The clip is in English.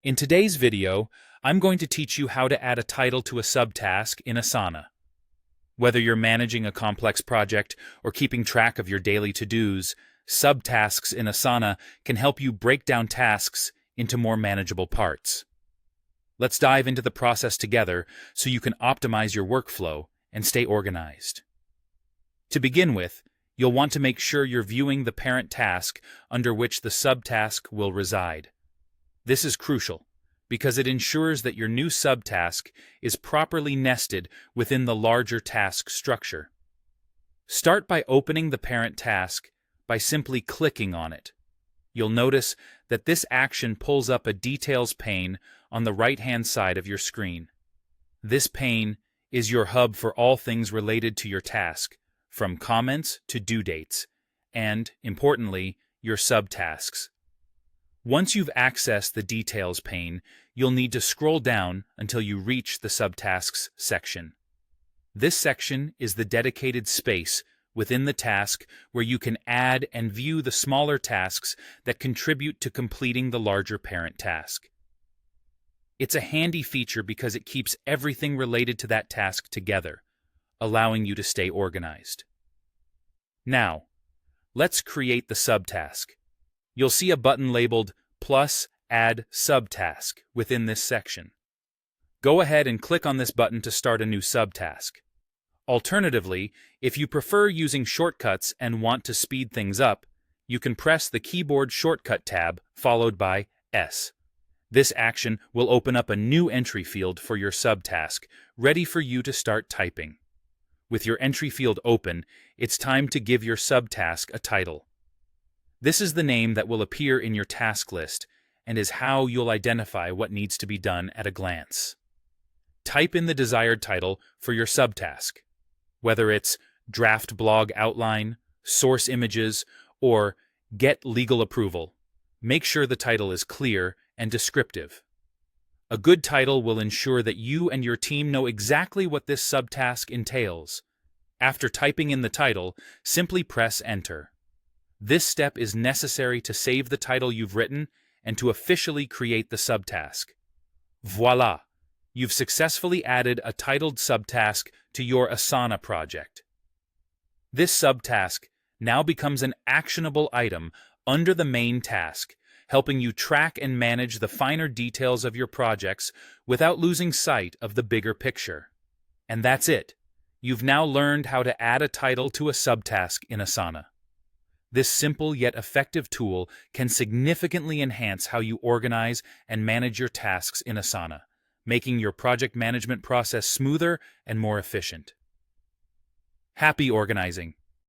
In today's video, I'm going to teach you how to add a title to a subtask in Asana. Whether you're managing a complex project or keeping track of your daily to-dos, subtasks in Asana can help you break down tasks into more manageable parts. Let's dive into the process together so you can optimize your workflow and stay organized. To begin with, you'll want to make sure you're viewing the parent task under which the subtask will reside. This is crucial because it ensures that your new subtask is properly nested within the larger task structure. Start by opening the parent task by simply clicking on it. You'll notice that this action pulls up a Details pane on the right-hand side of your screen. This pane is your hub for all things related to your task, from comments to due dates, and, importantly, your subtasks. Once you've accessed the Details pane, you'll need to scroll down until you reach the Subtasks section. This section is the dedicated space within the task where you can add and view the smaller tasks that contribute to completing the larger parent task. It's a handy feature because it keeps everything related to that task together, allowing you to stay organized. Now, let's create the subtask. You'll see a button labeled plus Add Subtask within this section. Go ahead and click on this button to start a new subtask. Alternatively, if you prefer using shortcuts and want to speed things up, you can press the keyboard shortcut tab followed by S. This action will open up a new entry field for your subtask, ready for you to start typing. With your entry field open, it's time to give your subtask a title. This is the name that will appear in your task list and is how you'll identify what needs to be done at a glance. Type in the desired title for your subtask. Whether it's Draft Blog Outline, Source Images, or Get Legal Approval, make sure the title is clear and descriptive. A good title will ensure that you and your team know exactly what this subtask entails. After typing in the title, simply press Enter. This step is necessary to save the title you've written and to officially create the subtask. Voila! You've successfully added a titled subtask to your Asana project. This subtask now becomes an actionable item under the main task, helping you track and manage the finer details of your projects without losing sight of the bigger picture. And that's it. You've now learned how to add a title to a subtask in Asana. This simple yet effective tool can significantly enhance how you organize and manage your tasks in Asana, making your project management process smoother and more efficient. Happy organizing!